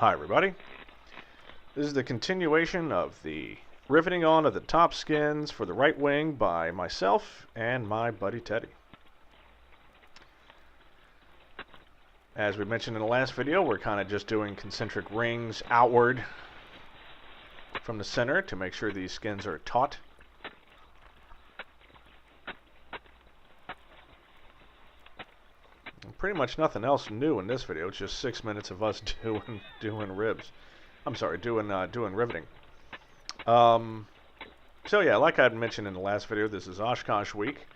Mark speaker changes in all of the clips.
Speaker 1: Hi everybody. This is the continuation of the riveting on of the top skins for the right wing by myself and my buddy Teddy. As we mentioned in the last video, we're kind of just doing concentric rings outward from the center to make sure these skins are taut. Pretty much nothing else new in this video. It's just 6 minutes of us doing ribs. I'm sorry, doing riveting. So yeah, like I had mentioned in the last video, this is Oshkosh week.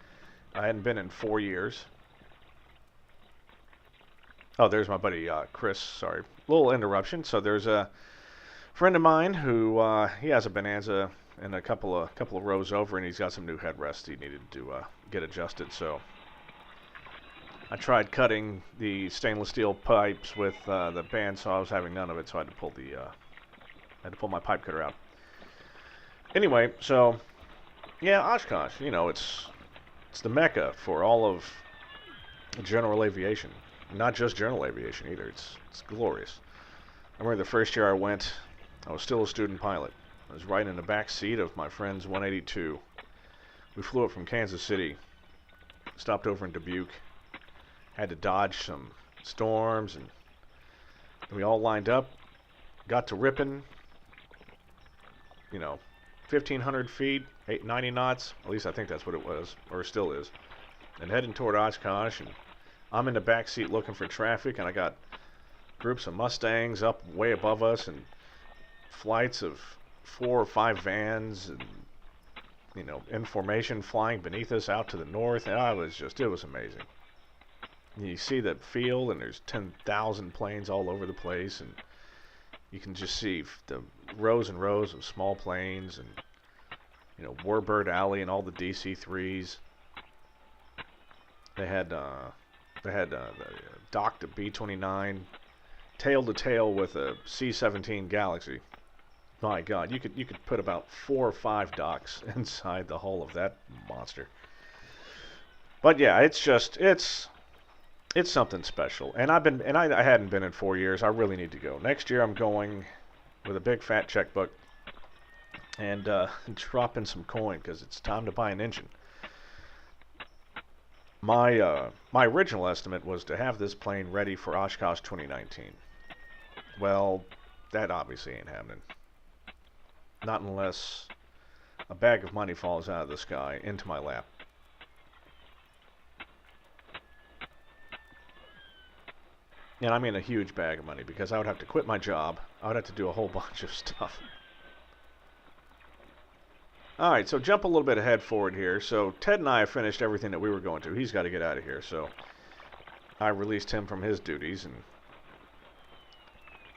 Speaker 1: I hadn't been in 4 years. Oh, there's my buddy Chris. Sorry, little interruption. So there's a friend of mine who he has a Bonanza and a couple of rows over, and he's got some new headrests he needed to get adjusted. So I tried cutting the stainless steel pipes with the bandsaw. I was having none of it, so I had to pull my pipe cutter out. Anyway, so yeah, Oshkosh, you know, it's the mecca for all of general aviation. Not just general aviation either. It's glorious. I remember the first year I went, I was still a student pilot. I was right in the back seat of my friend's 182. We flew up from Kansas City, stopped over in Dubuque. Had to dodge some storms, and we all lined up, got to ripping, you know, 1,500 feet, 90 knots, at least I think that's what it was, or still is, and heading toward Oshkosh, and I'm in the back seat looking for traffic, and I got groups of Mustangs up way above us, and flights of 4 or 5 vans, and, you know, in formation flying beneath us out to the north, and it was amazing. You see that field, and there's 10,000 planes all over the place, and you can just see the rows and rows of small planes, and, you know, Warbird Alley and all the DC-3s. They had docked a B-29, tail to tail with a C-17 Galaxy. My God, you could put about 4 or 5 docks inside the hull of that monster. But yeah, it's something special, and I hadn't been in 4 years. I really need to go. Next year I'm going with a big fat checkbook and drop in some coin because it's time to buy an engine. My original estimate was to have this plane ready for Oshkosh 2019. Well, that obviously ain't happening. Not unless a bag of money falls out of the sky into my lap. And I mean a huge bag of money, because I would have to quit my job. I would have to do a whole bunch of stuff. Alright, so jump a little bit ahead forward here. So Ted and I have finished everything that we were going to. He's got to get out of here, so I released him from his duties. And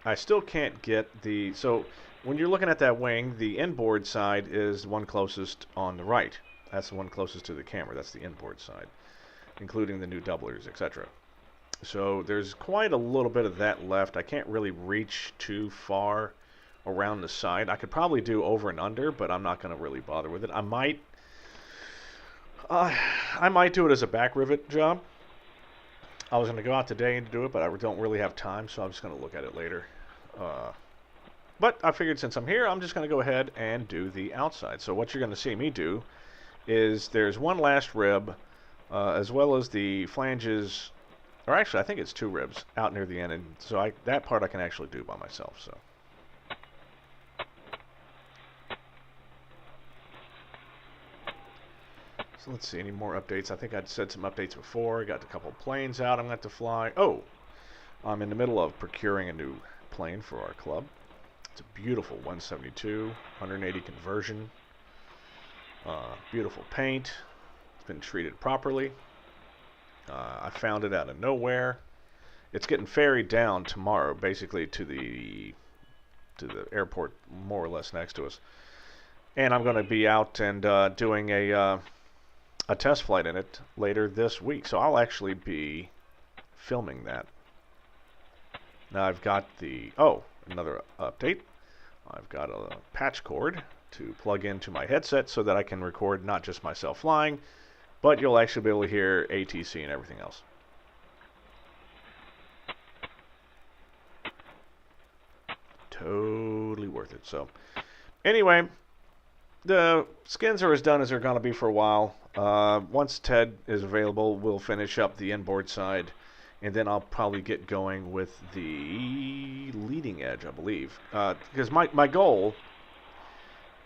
Speaker 1: I still can't get the... So when you're looking at that wing, the inboard side is the one closest on the right. That's the one closest to the camera. That's the inboard side, including the new doublers, etc. So there's quite a little bit of that left. I can't really reach too far around the side. I could probably do over and under, but I'm not going to really bother with it. I might do it as a back rivet job. I was going to go out today and do it, but I don't really have time, so I'm just going to look at it later. But I figured since I'm here, I'm just going to go ahead and do the outside. So what you're going to see me do is there's one last rib, as well as the flanges. Or actually, I think it's 2 ribs out near the end, and so that part I can actually do by myself. So let's see, any more updates? I think I'd said some updates before. Got a couple planes out I'm going to have to fly. Oh, I'm in the middle of procuring a new plane for our club. It's a beautiful 172, 180 conversion. Beautiful paint. It's been treated properly. I found it out of nowhere. It's getting ferried down tomorrow, basically to the airport, more or less next to us. And I'm going to be out and doing a test flight in it later this week. So I'll actually be filming that. Now I've got another update. I've got a patch cord to plug into my headset so that I can record not just myself flying, but you'll actually be able to hear ATC and everything else. totally worth it. So anyway, the skins are as done as they're going to be for a while. Once Ted is available, we'll finish up the inboard side, and then I'll probably get going with the leading edge, I believe. Because my goal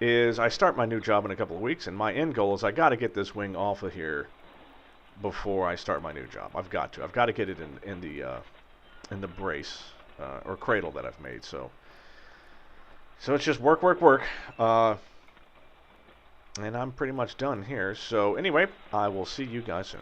Speaker 1: is I start my new job in a couple of weeks, and my end goal is I got to get this wing off of here before I start my new job. I've got to get it in the brace or cradle that I've made. So it's just work. And I'm pretty much done here. So anyway, I will see you guys soon.